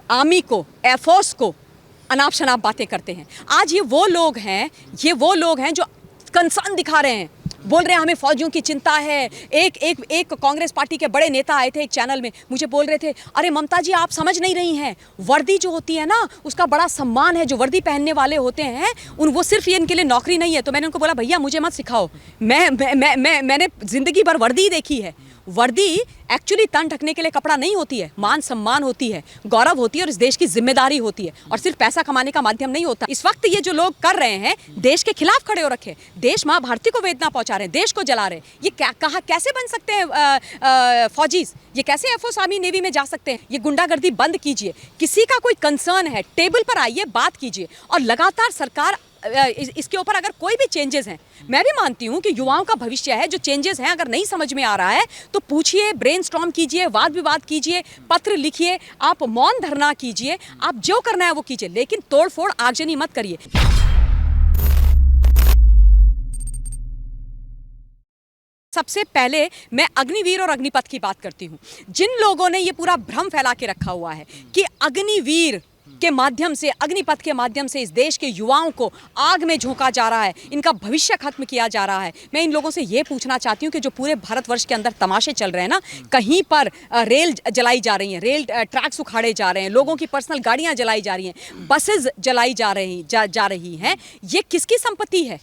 Army को, air force को अनाप शनाप बातें करते हैं। आज ये वो लोग हैं जो कंसर्न दिखा रहे हैं, बोल रहे हैं हमें फौजियों की चिंता है। एक कांग्रेस पार्टी के बड़े नेता आए थे एक चैनल में, मुझे बोल रहे थे, अरे ममता जी आप समझ नहीं रही हैं, वर्दी जो होती है ना उसका बड़ा सम्मान है, जो वर्दी पहनने वाले होते हैं वो सिर्फ ये इनके लिए नौकरी नहीं है। तो मैंने उनको बोला भैया मुझे मत सिखाओ, मैंने जिंदगी भर वर्दी देखी है। वर्दी एक्चुअली तन ढकने के लिए कपड़ा नहीं होती है, मान सम्मान होती है, गौरव होती है और इस देश की जिम्मेदारी होती है, और सिर्फ पैसा कमाने का माध्यम नहीं होता। इस वक्त ये जो लोग कर रहे हैं देश के खिलाफ खड़े हो रखे, देश माँ भारती को वेदना पहुंचा रहे हैं, देश को जला रहे हैं, ये कहा कैसे बन सकते हैं फौजीज? ये कैसे एयरफोर्स आर्मी नेवी में जा सकते हैं? ये गुंडागर्दी बंद कीजिए, किसी का कोई कंसर्न है टेबल पर आइए, बात कीजिए। और लगातार सरकार इसके ऊपर अगर कोई भी चेंजेस हैं, मैं भी मानती हूं कि युवाओं का भविष्य है, जो चेंजेस हैं अगर नहीं समझ में आ रहा है तो पूछिए, ब्रेनस्टॉर्म कीजिए, वाद विवाद कीजिए, पत्र लिखिए, आप मौन धरना कीजिए, आप जो करना है वो कीजिए, लेकिन तोड़फोड़ आगजनी मत करिए। सबसे पहले मैं अग्निवीर और अग्निपथ की बात करती हूं। जिन लोगों ने ये पूरा भ्रम फैला के रखा हुआ है कि अग्निवीर के माध्यम से, अग्निपथ के माध्यम से इस देश के युवाओं को आग में झोंका जा रहा है, इनका भविष्य खत्म किया जा रहा है, मैं इन लोगों से ये पूछना चाहती हूँ कि जो पूरे भारतवर्ष के अंदर तमाशे चल रहे हैं ना, कहीं पर रेल जलाई जा रही हैं, रेल ट्रैक्स उखाड़े जा रहे हैं, लोगों की पर्सनल गाड़ियाँ जलाई जा रही हैं, बसेज जलाई जा रही हैं, ये किसकी संपत्ति है?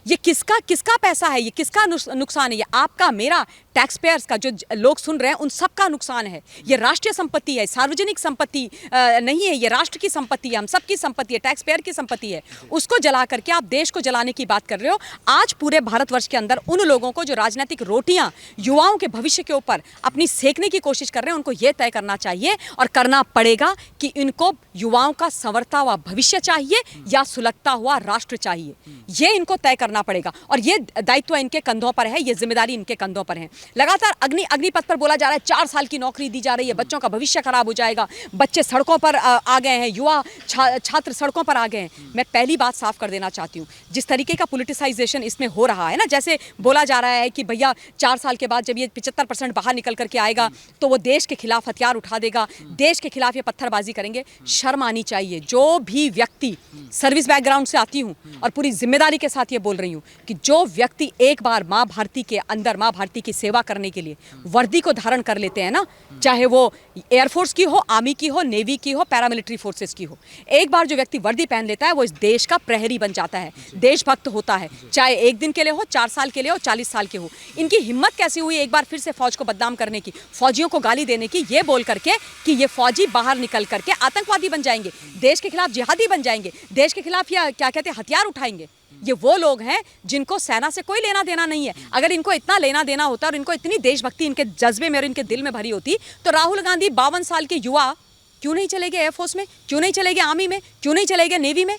ये किसका पैसा है? ये किसका नुकसान है? ये आपका, मेरा, टैक्स पेयर्स का, जो लोग सुन रहे हैं उन सबका नुकसान है। ये राष्ट्रीय संपत्ति है, सार्वजनिक संपत्ति नहीं है, ये राष्ट्र की संपत्ति है, हम सबकी संपत्ति है, टैक्स पेयर की संपत्ति है। उसको जला करके आप देश को जलाने की बात कर रहे हो। आज पूरे भारतवर्ष के अंदर उन लोगों को जो राजनीतिक रोटियां युवाओं के भविष्य के ऊपर अपनी सेकने की कोशिश कर रहे हैं, उनको ये तय करना चाहिए और करना पड़ेगा कि इनको युवाओं का संवरता हुआ भविष्य चाहिए या सुलगता हुआ राष्ट्र चाहिए। ये इनको तय करना पड़ेगा और ये दायित्व इनके कंधों पर है, ये जिम्मेदारी इनके कंधों पर है। लगातार अग्निपथ पर बोला जा रहा है 4 साल की नौकरी दी जा रही है, बच्चों का भविष्य खराब हो जाएगा, बच्चे सड़कों पर आ गए हैं, युवा छात्र सड़कों पर आ गए हैं। मैं पहली बात साफ कर देना चाहती हूँ, जिस तरीके का पॉलिटिसाइजेशन इसमें हो रहा है ना, जैसे बोला जा रहा है कि भैया 4 साल के बाद जब ये 75% बाहर निकल करके आएगा तो वो देश के खिलाफ हथियार उठा देगा, देश के खिलाफ ये पत्थरबाजी करेंगे। शर्म आनी चाहिए। जो भी व्यक्ति, सर्विस बैकग्राउंड से आती हूँ और पूरी जिम्मेदारी के साथ ये बोल रही हूँ कि जो व्यक्ति एक बार माँ भारती के अंदर, माँ भारती की सेवा करने के लिए वर्दी को धारण कर लेते हैं ना, चाहे वो एयरफोर्स की हो, आर्मी की हो, नेवी की हो, पैरामिलिट्री फोर्सेस की हो, एक बार जो व्यक्ति वर्दी पहन लेता है वो इस देश का प्रहरी बन जाता है, देशभक्त होता है, चाहे 1 दिन के लिए हो, 4 साल के लिए हो, 40 साल के हो। इनकी हिम्मत कैसे हुई एक बार फिर से फौज को बदनाम करने की, फौजियों को गाली देने की, ये बोल करके कि ये फौजी बाहर निकल करके आतंकवादी बन जाएंगे, देश के खिलाफ जिहादी बन जाएंगे, देश के खिलाफ या क्या कहते हैं हथियार उठाएंगे। ये वो लोग हैं जिनको सेना से कोई लेना देना नहीं है। अगर इनको इतना लेना देना होता और इनको इतनी देशभक्ति इनके जज्बे में और इनके दिल में भरी होती तो राहुल गांधी 52 साल के युवा क्यों नहीं चले गए एयरफोर्स में, क्यों नहीं चले गए आर्मी में, क्यों नहीं चले गए नेवी में?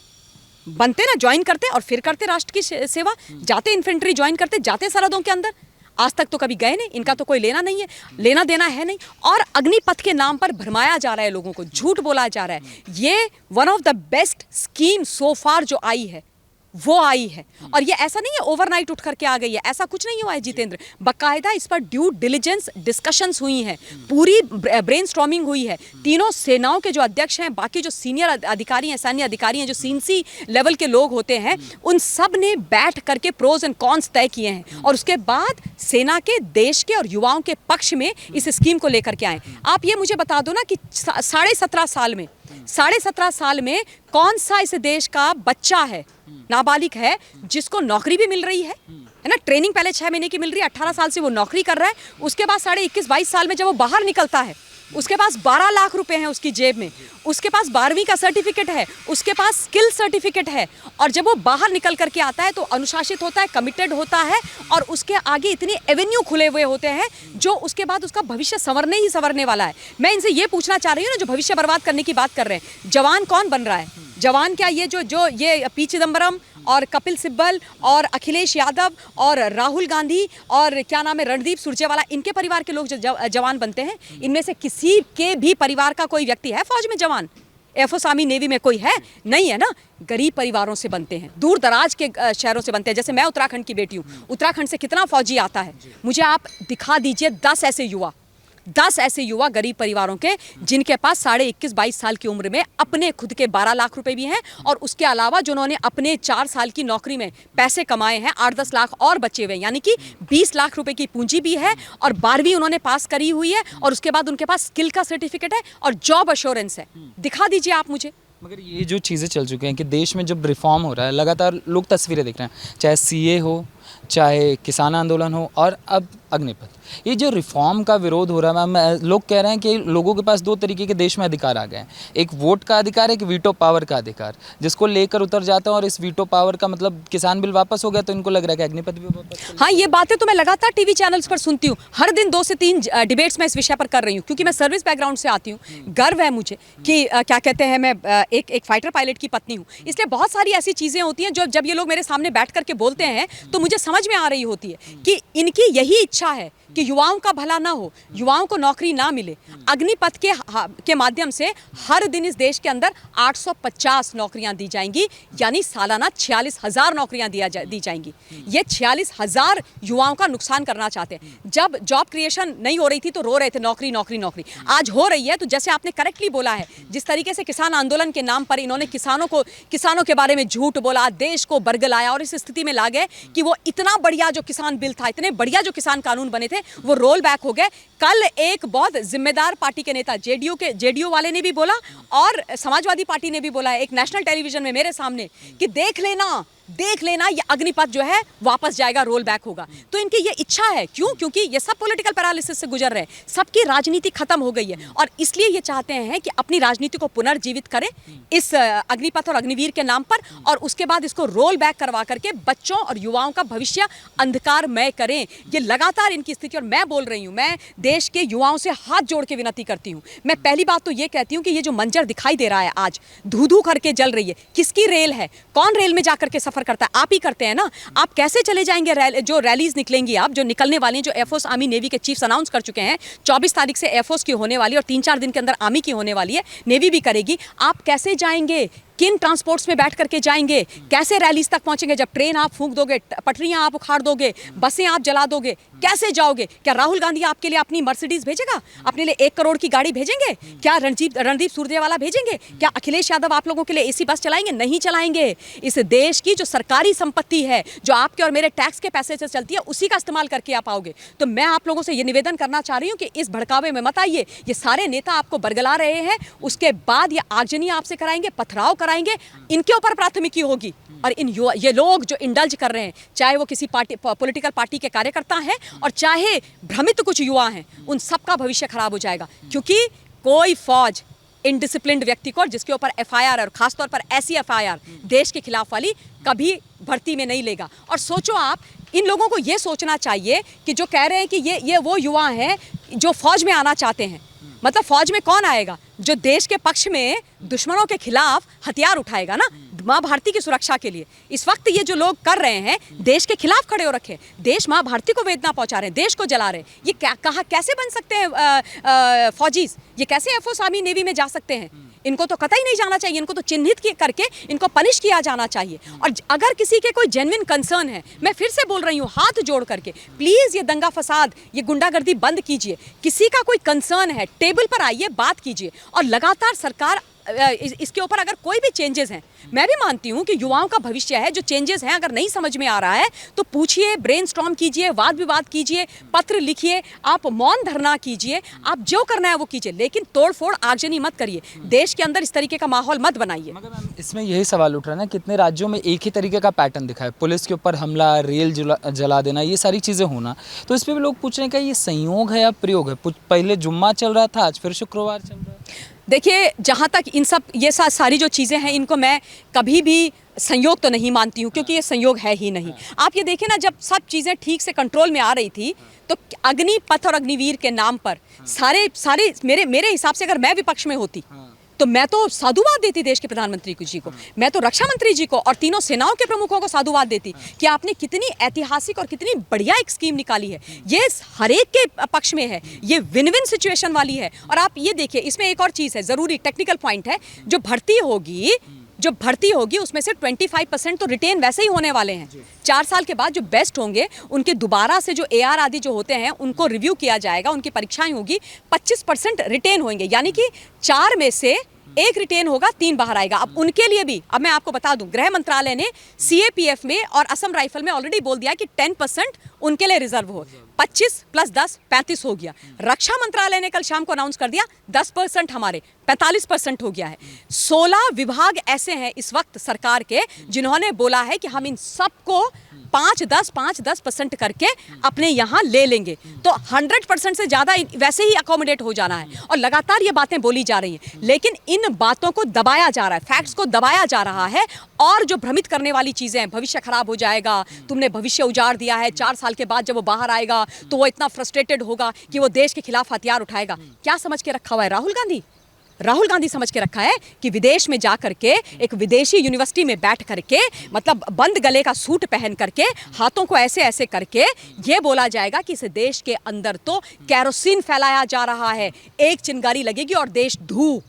बनते ना, ज्वाइन करते और फिर करते राष्ट्र की सेवा, जाते इन्फेंट्री ज्वाइन करते, जाते सरहदों के अंदर। आज तक तो कभी गए नहीं, इनका तो कोई लेना नहीं है, लेना देना है नहीं। और अग्निपथ के नाम पर भरमाया जा रहा है लोगों को, झूठ बोला जा रहा है। ये one of the best scheme so far जो आई है वो आई है, और ये ऐसा नहीं है ओवरनाइट उठ करके आ गई है, ऐसा कुछ नहीं हुआ है जितेंद्र। बाकायदा इस पर ड्यू डिलिजेंस डिस्कशंस हुई हैं, पूरी ब्रेनस्टॉर्मिंग हुई है। तीनों सेनाओं के जो अध्यक्ष हैं, बाकी जो सीनियर अधिकारी हैं, सैन्य अधिकारी हैं, जो सीएनसी लेवल के लोग होते हैं, उन सब ने बैठ करके प्रोज एंड कॉन्स तय किए हैं और उसके बाद सेना के, देश के और युवाओं के पक्ष में इस स्कीम को लेकर के आए। आप ये मुझे बता दो ना कि 17.5 साल में कौन सा इस देश का बच्चा है, नाबालिग है, जिसको नौकरी भी मिल रही है ना? ट्रेनिंग पहले 6 महीने की मिल रही है, 18 साल से वो नौकरी कर रहा है, उसके बाद 21.5-22 साल में जब वो बाहर निकलता है उसके पास 12 लाख रुपए हैं उसकी जेब में, उसके पास 12वीं का सर्टिफिकेट है, उसके पास स्किल सर्टिफिकेट है, और जब वो बाहर निकल करके आता है तो अनुशासित होता है, कमिटेड होता है, और उसके आगे इतनी एवेन्यू खुले हुए होते हैं जो उसके बाद उसका भविष्य संवरने ही संवरने वाला है। मैं इनसे ये पूछना चाह रही हूँ ना, जो भविष्य बर्बाद करने की बात कर रहे हैं, जवान कौन बन रहा है? जवान क्या ये जो ये पी चिदम्बरम और कपिल सिब्बल और अखिलेश यादव और राहुल गांधी और क्या नाम है रणदीप सुरजेवाला, इनके परिवार के लोग जो जवान बनते हैं, इनमें से किसी के भी परिवार का कोई व्यक्ति है फौज में जवान? एयरफोर्स आर्मी नेवी में कोई है? नहीं है ना। गरीब परिवारों से बनते हैं, दूर दराज के शहरों से बनते हैं। जैसे मैं उत्तराखंड की बेटी हूँ, उत्तराखंड से कितना फौजी आता है, मुझे आप दिखा दीजिए 10 ऐसे युवा 10 ऐसे युवा गरीब परिवारों के जिनके पास 21.5 साल की उम्र में अपने खुद के 12 लाख रुपए भी हैं, और उसके अलावा जिन्होंने अपने 4 साल की नौकरी में पैसे कमाए हैं, 8-10 लाख और बचे हुए, यानी कि 20 लाख रुपए की पूंजी भी है, और 12वीं उन्होंने पास करी हुई है, और उसके बाद उनके पास स्किल का सर्टिफिकेट है और जॉब अश्योरेंस है। दिखा दीजिए आप मुझे। मगर ये जो चीज़ें चल चुकी हैं कि देश में जब रिफॉर्म हो रहा है, लगातार लोग तस्वीरें देख रहे हैं, चाहे सीए हो, चाहे किसान आंदोलन हो, और अब अग्निपथ, ये जो रिफॉर्म का विरोध हो रहा है, लोग कह रहे हैं कि लोगों के पास 2 तरीके के देश में अधिकार आ गए हैं, एक वोट का अधिकार, एक वीटो पावर का अधिकार, जिसको लेकर उतर जाते हैं। और इस वीटो पावर का मतलब किसान बिल वापस हो गया तो इनको लग रहा है कि अग्निपथ भी वापस। हाँ, ये बातें तो मैं लगातार टीवी चैनल्स पर सुनती हूँ, हर दिन 2 से 3 डिबेट्स मैं इस विषय पर कर रही हूँ, क्योंकि मैं सर्विस बैकग्राउंड से आती हूँ। गर्व है मुझे कि क्या कहते हैं, मैं एक फाइटर पायलट की पत्नी हूँ, इसलिए बहुत सारी ऐसी चीज़ें होती हैं जो जब ये लोग मेरे सामने बैठ करके बोलते हैं तो मुझे समझ में आ रही होती है कि इनकी यही इच्छा है कि युवाओं का भला ना हो, युवाओं को नौकरी ना मिले। अग्निपथ के माध्यम से हर दिन इस देश के अंदर 850 नौकरियां दी जाएंगी, यानी सालाना 46,000 नौकरियां दी जाएंगी। ये 46,000 युवाओं का नुकसान करना चाहते हैं। जब जॉब क्रिएशन नहीं हो रही थी तो रो रहे थे नौकरी नौकरी नौकरी, आज हो रही है। तो जैसे आपने करेक्टली बोला है, जिस तरीके से किसान आंदोलन के नाम पर इन्होंने किसानों के बारे में झूठ बोला, देश को बरगलाया, और इस स्थिति में ला गए कि वो इतना बढ़िया जो किसान बिल था, इतने बढ़िया जो किसान कानून बने थे, वो रोल बैक हो गए। कल एक बहुत जिम्मेदार पार्टी के नेता जेडीयू वाले ने भी बोला, और समाजवादी पार्टी ने भी बोला है एक नेशनल टेलीविजन में मेरे सामने कि देख लेना ये अग्निपथ जो है वापस जाएगा, रोल बैक होगा। तो इनकी ये इच्छा है। क्यों? क्योंकि ये सब पॉलिटिकल पैरालिसिस से गुजर रहे हैं, सबकी राजनीति खत्म हो गई है, और इसलिए ये चाहते हैं कि अपनी राजनीति को पुनर्जीवित करें इस अग्निपथ और अग्निवीर के नाम पर, और उसके बाद इसको रोल बैक करवा करके बच्चों और युवाओं का भविष्य अंधकारमय करें। ये लगातार इनकी स्थिति, और मैं बोल रही हूँ, मैं देश के युवाओं से हाथ जोड़ के विनती करती हूँ। मैं पहली बात तो ये कहती हूँ कि ये जो मंजर दिखाई दे रहा है आज, धू-धू करके जल रही है, किसकी रेल है? कौन रेल में जाकर के सफर करता है? आप ही करते हैं ना। आप कैसे चले जाएंगे? जो रैलीज निकलेंगी, आप जो निकलने वाली हैं, जो एयरफोर्स, आर्मी, नेवी के चीफ्स अनाउंस कर चुके हैं, 24 तारीख से एयरफोर्स की होने वाली है, और 3-4 दिन के अंदर आर्मी की होने वाली है, नेवी भी करेगी। आप कैसे जाएंगे? किन ट्रांसपोर्ट्स में बैठ करके जाएंगे? कैसे रैलीज तक पहुंचेंगे? जब ट्रेन आप फूंक दोगे, पटरियां आप उखाड़ दोगे, बसें आप जला दोगे, कैसे जाओगे? क्या राहुल गांधी आपके लिए अपनी मर्सिडीज भेजेगा? अपने लिए 1 करोड़ की गाड़ी भेजेंगे? क्या रणदीप सुरजेवाला भेजेंगे? क्या अखिलेश यादव आप लोगों के लिए एसी बस चलाएंगे? नहीं चलाएंगे। इस देश की जो सरकारी संपत्ति है, जो आपके और मेरे टैक्स के पैसे से चलती है, उसी का इस्तेमाल करके आप आओगे। तो मैं आप लोगों से ये निवेदन करना चाह रही हूँ कि इस भड़कावे में मत आइए। ये सारे नेता आपको बरगला रहे हैं, उसके बाद ये आगजनी आपसे कराएंगे, पथराव कराएंगे, इनके ऊपर प्राथमिकी होगी। और ये लोग जो इंडल्ज कर रहे हैं, चाहे वो किसी पॉलिटिकल पार्टी के कार्यकर्ता हैं, और चाहे भ्रमित कुछ युवा हैं, उन सबका भविष्य खराब हो जाएगा। क्योंकि कोई फौज इनडिसिप्लिन्ड व्यक्ति को, जिसके ऊपर एफआईआर, और खासतौर पर ऐसी एफआईआर देश के खिलाफ वाली, कभी भर्ती में नहीं लेगा। और सोचो आप, इन लोगों को ये सोचना चाहिए कि जो कह रहे हैं कि ये वो युवा हैं जो फौज में आना चाहते हैं, मतलब फौज में कौन आएगा? जो देश के पक्ष में दुश्मनों के खिलाफ हथियार उठाएगा ना, माँ भारती की सुरक्षा के लिए। इस वक्त ये जो लोग कर रहे हैं, देश के खिलाफ खड़े हो रखे, देश माँ भारती को वेदना पहुंचा रहे हैं, देश को जला रहे हैं। ये कैसे बन सकते हैं फौजीज? ये कैसे एयरफोर्स, आर्मी, नेवी में जा सकते हैं? इनको तो कतई नहीं जाना चाहिए। इनको तो चिन्हित करके इनको पनिश किया जाना चाहिए। और अगर किसी के कोई जेन्युइन कंसर्न है, मैं फिर से बोल रही हूँ, हाथ जोड़ करके प्लीज़ ये दंगा फसाद, ये गुंडागर्दी बंद कीजिए। किसी का कोई कंसर्न है, टेबल पर आइए, बात कीजिए। और लगातार सरकार इसके ऊपर अगर कोई भी चेंजेस हैं, मैं भी मानती हूं कि युवाओं का भविष्य है, जो चेंजेस हैं अगर नहीं समझ में आ रहा है तो पूछिए, ब्रेनस्टॉर्म कीजिए, वाद विवाद कीजिए, पत्र लिखिए, आप मौन धरना कीजिए, आप जो करना है वो कीजिए, लेकिन तोड़फोड़, आगजनी मत करिए। देश के अंदर इस तरीके का माहौल मत बनाइए। मगर मैम, इसमें यही सवाल उठ रहा है ना, कितने राज्यों में एक ही तरीके का पैटर्न दिखा है, पुलिस के ऊपर हमला, रेल जला देना, ये सारी चीज़ें होना। तो इस पर भी लोग पूछ रहे हैं कि ये संयोग है या प्रयोग है? पहले जुम्मा चल रहा था, आज फिर शुक्रवार चल रहा है। देखिए, जहाँ तक इन सब ये सारी जो चीज़ें हैं, इनको मैं कभी भी संयोग तो नहीं मानती हूँ, क्योंकि ये संयोग है ही नहीं। आप ये देखें ना, जब सब चीज़ें ठीक से कंट्रोल में आ रही थी, तो अग्निपथ और अग्निवीर के नाम पर सारे मेरे हिसाब से अगर मैं विपक्ष में होती तो मैं तो साधुवाद देती देश के प्रधानमंत्री जी को, मैं तो रक्षा मंत्री जी को और तीनों सेनाओं के प्रमुखों को साधुवाद देती कि आपने कितनी ऐतिहासिक और कितनी बढ़िया एक स्कीम निकाली है। ये हर एक के पक्ष में है, ये विन विन सिचुएशन वाली है। और आप ये देखिए, इसमें एक और चीज़ है, ज़रूरी टेक्निकल पॉइंट है, जो भर्ती होगी जो भर्ती होगी उसमें से 25% तो रिटेन वैसे ही होने वाले हैं। 4 साल के बाद जो बेस्ट होंगे उनके दोबारा से जो AR आदि जो होते हैं उनको रिव्यू किया जाएगा, उनकी परीक्षाएं होगी, 25% रिटेन होंगे, यानी कि 4 में से 1 रिटेन होगा, 3 बाहर आएगा। अब उनके लिए भी अब मैं आपको बता दूं, गृह मंत्रालय ने CAPF में और असम राइफल में ऑलरेडी बोल दिया कि 10% उनके लिए रिजर्व हो, 25 + 10 35 हो गया। रक्षा मंत्रालय ने कल शाम को अनाउंस कर दिया 10% हमारे 45% हो गया है। 16 विभाग ऐसे हैं इस वक्त सरकार के जिन्होंने बोला है कि हम इन सबको 5-10% करके अपने यहाँ ले लेंगे, तो 100% से ज़्यादा वैसे ही अकोमोडेट हो जाना है। और लगातार ये बातें बोली जा रही हैं, लेकिन इन बातों को दबाया जा रहा है, फैक्ट्स को दबाया जा रहा है। और जो भ्रमित करने वाली चीज़ें हैं, भविष्य खराब हो जाएगा, तुमने भविष्य उजाड़ दिया है, 4 साल के बाद जब वो बाहर आएगा तो वो इतना फ्रस्ट्रेटेड होगा कि वो देश के खिलाफ हथियार उठाएगा। क्या समझ के रखा हुआ है राहुल गांधी? राहुल गांधी समझ के रखा है कि विदेश में जा करके एक विदेशी यूनिवर्सिटी में बैठ करके, मतलब बंद गले का सूट पहन करके, हाथों को ऐसे ऐसे करके ये बोला जाएगा कि इस देश के अंदर तो कैरोसिन फैलाया जा रहा है, एक चिंगारी लगेगी और देश धू,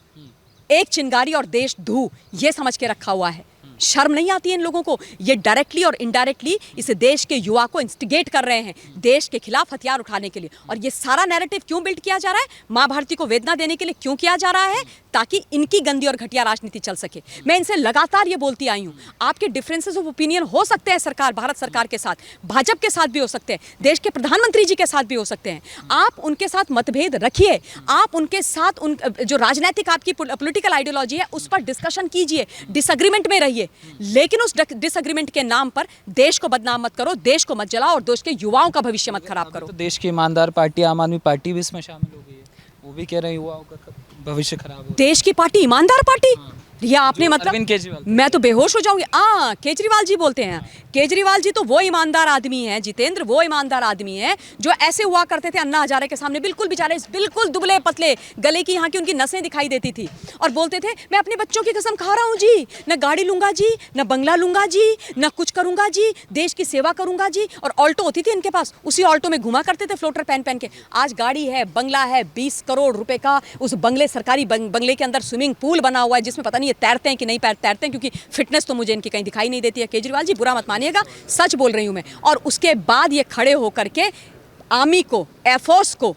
एक चिंगारी और देश धू, ये समझ के रखा हुआ है। शर्म नहीं आती है इन लोगों को? ये डायरेक्टली और इनडायरेक्टली इस देश के युवा को इंस्टिगेट कर रहे हैं देश के खिलाफ हथियार उठाने के लिए। और ये सारा नैरेटिव क्यों बिल्ड किया जा रहा है? माँ भारती को वेदना देने के लिए क्यों किया जा रहा है? ताकि इनकी गंदी और घटिया राजनीति चल सके। मैं इनसे लगातार ये बोलती आई हूँ, आपके डिफरेंसेस ऑफ ओपिनियन हो सकते हैं सरकार, भारत सरकार के साथ, भाजपा के साथ भी हो सकते हैं, देश के प्रधानमंत्री जी के साथ भी हो सकते हैं। आप उनके साथ मतभेद रखिए, आप उनके साथ उन जो राजनीतिक आपकी पॉलिटिकल आइडियोलॉजी है उस पर डिस्कशन कीजिए, डिसएग्रीमेंट में रहिए, लेकिन उस डिसएग्रीमेंट के नाम पर देश को बदनाम मत करो, देश को मत जलाओ और देश के युवाओं का भविष्य मत खराब करो। तो देश की ईमानदार पार्टी आम आदमी पार्टी भी इसमें शामिल हो गई है, वो भी कह रहे हैं युवाओं का भविष्य खराब हो। देश की पार्टी ईमानदार पार्टी? या आपने मतलब अरविंद केजरीवाल, मैं तो बेहोश हो जाऊंगी। केजरीवाल जी बोलते हैं, केजरीवाल जी तो वो ईमानदार आदमी हैं जितेंद्र, वो ईमानदार आदमी हैं जो ऐसे हुआ करते थे अन्ना हजारे के सामने, बिल्कुल बेचारे, बिल्कुल दुबले पतले, गले की यहाँ की उनकी नसें दिखाई देती थी, और बोलते थे मैं अपने बच्चों की कसम खा रहा हूँ जी, न गाड़ी लूंगा जी, न बंगला लूंगा जी, न कुछ करूंगा जी, देश की सेवा करूंगा जी। और ऑल्टो होती थी इनके पास, उसी ऑल्टो में घुमा करते थे फ्लोटर पहन पहन के। आज गाड़ी है, बंगला है, 20 करोड़ रुपए का उस बंगले, सरकारी बंगले के अंदर स्विमिंग पूल बना हुआ है जिसमें पता नहीं ये तैरते हैं कि नहीं तैरते हैं, क्योंकि फिटनेस तो मुझे इनकी कहीं दिखाई नहीं देती है। केजरीवाल जी बुरा मत मानिएगा, सच बोल रही हूं मैं। और उसके बाद ये खड़े होकर के आर्मी को, एयरफोर्स को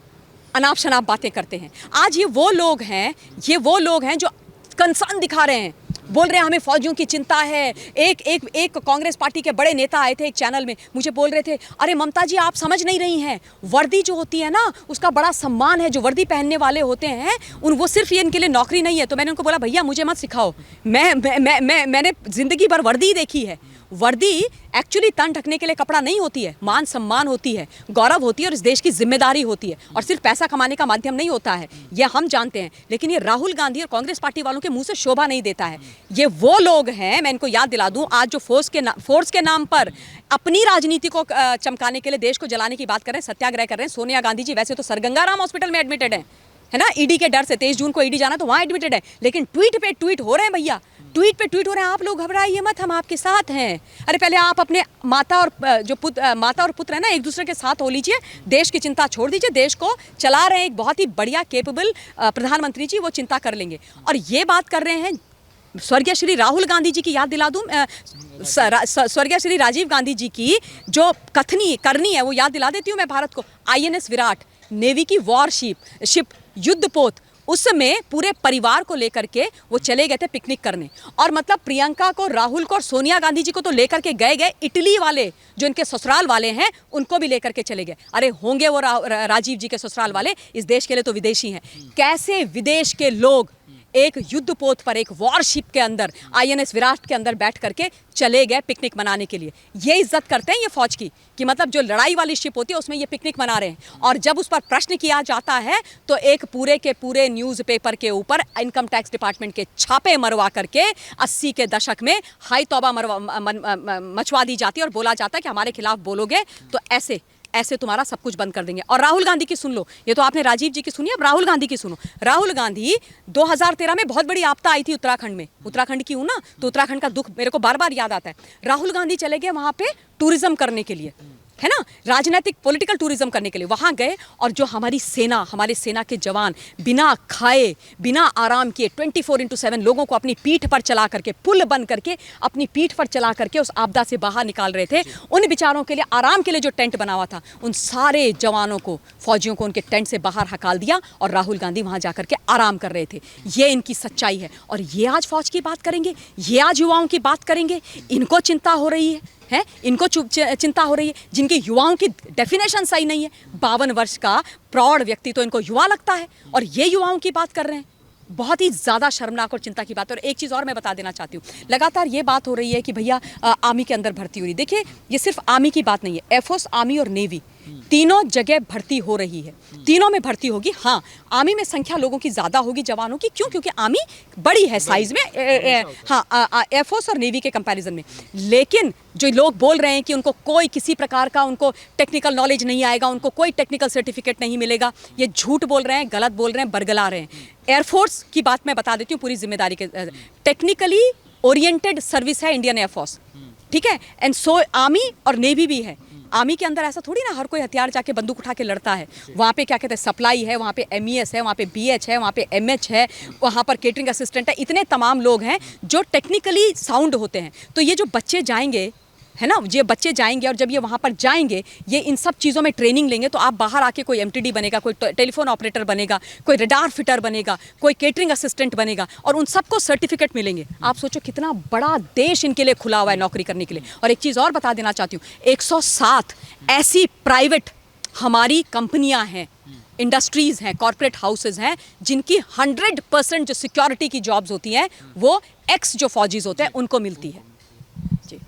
अनाप शनाप बातें करते हैं। आज ये वो लोग हैं जो कंसर्न दिखा रहे हैं, बोल रहे हैं हमें फौजियों की चिंता है। एक कांग्रेस पार्टी के बड़े नेता आए थे एक चैनल में, मुझे बोल रहे थे अरे ममता जी आप समझ नहीं रही हैं, वर्दी जो होती है ना उसका बड़ा सम्मान है, जो वर्दी पहनने वाले होते हैं वो सिर्फ ये इनके लिए नौकरी नहीं है। तो मैंने उनको बोला भैया मुझे मत सिखाओ, मैंने जिंदगी भर वर्दी देखी है। वर्दी एक्चुअली तन ढकने के लिए कपड़ा नहीं होती है, मान सम्मान होती है, गौरव होती है और इस देश की जिम्मेदारी होती है, और सिर्फ पैसा कमाने का माध्यम नहीं होता है, ये हम जानते हैं। लेकिन ये राहुल गांधी और कांग्रेस पार्टी वालों के मुंह से शोभा नहीं देता है। ये वो लोग हैं, मैं इनको याद दिला दूं, आज जो फोर्स के नाम पर अपनी राजनीति को चमकाने के लिए देश को जलाने की बात कर रहे हैं, सत्याग्रह कर रहे हैं। सोनिया गांधी जी वैसे तो सरगंगाराम हॉस्पिटल में एडमिटेड है ना, ईडी के डर से, 23 जून को ईडी जाना तो वहाँ एडमिटेड है, लेकिन ट्वीट पे ट्वीट हो रहे हैं भैया, ट्वीट पे ट्वीट हो रहे हैं, आप लोग घबराइए मत, हम आपके साथ हैं। अरे पहले आप अपने माता और पुत्र है ना, एक दूसरे के साथ हो लीजिए, देश की चिंता छोड़ दीजिए, देश को चला रहे हैं एक बहुत ही बढ़िया केपेबल प्रधानमंत्री जी, वो चिंता कर लेंगे। और ये बात कर रहे हैं स्वर्गीय श्री राहुल गांधी जी की याद दिला दूं, स्वर्गीय श्री राजीव गांधी जी की जो करनी है वो याद दिला देती हूँ मैं भारत को। INS विराट, नेवी की वॉरशिप, युद्धपोत, उसमें पूरे परिवार को लेकर के वो चले गए थे पिकनिक करने। और मतलब प्रियंका को, राहुल को और सोनिया गांधी जी को तो लेकर के गए, इटली वाले जो इनके ससुराल वाले हैं उनको भी लेकर के चले गए। अरे होंगे वो राजीव जी के ससुराल वाले, इस देश के लिए तो विदेशी हैं। कैसे विदेश के लोग एक युद्धपोत पर, एक वॉरशिप के अंदर, INS विराट के अंदर बैठ करके चले गए पिकनिक मनाने के लिए। ये इज्जत करते हैं ये फौज की, कि मतलब जो लड़ाई वाली शिप होती है उसमें ये पिकनिक मना रहे हैं। और जब उस पर प्रश्न किया जाता है तो एक पूरे के पूरे न्यूज़पेपर के ऊपर इनकम टैक्स डिपार्टमेंट के छापे मरवा करके 80 के दशक में हाई तौबा मचवा दी जाती है और बोला जाता है कि हमारे खिलाफ बोलोगे तो ऐसे तुम्हारा सब कुछ बंद कर देंगे। और राहुल गांधी की सुन लो, ये तो आपने राजीव जी की सुनी, अब राहुल गांधी की सुनो। राहुल गांधी 2013 में बहुत बड़ी आपदा आई थी उत्तराखंड में, उत्तराखंड की हूँ ना, तो उत्तराखंड का दुख मेरे को बार बार याद आता है। राहुल गांधी चले गए वहाँ पे टूरिज्म करने के लिए, है ना, राजनीतिक पॉलिटिकल टूरिज्म करने के लिए वहाँ गए, और जो हमारी सेना, हमारे सेना के जवान बिना खाए बिना आराम किए 24/7 लोगों को अपनी पीठ पर चला करके, पुल बन करके अपनी पीठ पर चला करके उस आपदा से बाहर निकाल रहे थे। उन बेचारों के लिए आराम के लिए जो टेंट बना हुआ था, उन सारे जवानों को, फौजियों को उनके टेंट से बाहर हकाल दिया और राहुल गांधी वहाँ जाकर के आराम कर रहे थे। ये इनकी सच्चाई है। और ये आज फौज की बात करेंगे, ये आज युवाओं की बात करेंगे, इनको चिंता हो रही है, इनको चिंता हो रही है, जिनके युवाओं की डेफिनेशन सही नहीं है। 52 वर्ष का प्रौढ़ व्यक्ति तो इनको युवा लगता है, और ये युवाओं की बात कर रहे हैं। बहुत ही ज़्यादा शर्मनाक और चिंता की बात है। और एक चीज़ और मैं बता देना चाहती हूँ, लगातार ये बात हो रही है कि भैया आर्मी के अंदर भर्ती हो रही। देखिए, ये सिर्फ आर्मी की बात नहीं है, एयरफोर्स, आर्मी और नेवी तीनों जगह भर्ती हो रही है, तीनों में भर्ती होगी। हाँ, आर्मी में संख्या लोगों की ज़्यादा होगी, जवानों की। क्यों? क्योंकि आर्मी बड़ी है साइज में, हाँ, एयरफोर्स और नेवी के कंपैरिजन में। लेकिन जो लोग बोल रहे हैं कि उनको कोई किसी प्रकार का उनको टेक्निकल नॉलेज नहीं आएगा, उनको कोई टेक्निकल सर्टिफिकेट नहीं मिलेगा, ये झूठ बोल रहे हैं, गलत बोल रहे हैं, बरगला रहे हैं। एयरफोर्स की बात मैं बता देती हूँ पूरी जिम्मेदारी के, टेक्निकली ओरिएंटेड सर्विस है इंडियन एयरफोर्स, ठीक है। एंड सो आर्मी और नेवी भी है। आर्मी के अंदर ऐसा थोड़ी ना हर कोई हथियार जाके बंदूक उठा के लड़ता है। वहाँ पे क्या कहते हैं, सप्लाई है, वहाँ पे MES है, वहाँ पे BH है, वहाँ पे MH है, वहाँ पर केटरिंग असिस्टेंट है। इतने तमाम लोग हैं जो टेक्निकली साउंड होते हैं। तो ये जो बच्चे जाएंगे, है ना, ये बच्चे जाएंगे, और जब ये वहाँ पर जाएंगे, ये इन सब चीज़ों में ट्रेनिंग लेंगे, तो आप बाहर आके कोई MTD बनेगा, कोई टेलीफोन ऑपरेटर बनेगा, कोई रडार फिटर बनेगा, कोई केटरिंग असिस्टेंट बनेगा, और उन सबको सर्टिफिकेट मिलेंगे। आप सोचो कितना बड़ा देश इनके लिए खुला हुआ है नौकरी करने के लिए। और एक चीज़ और बता देना चाहती हूँ, 107 ऐसी प्राइवेट हमारी कंपनियाँ हैं, इंडस्ट्रीज़ हैं, कॉर्पोरेट हाउसेज हैं, जिनकी 100% जो सिक्योरिटी की जॉब्स होती हैं वो एक्स जो फौजीज होते हैं उनको मिलती है।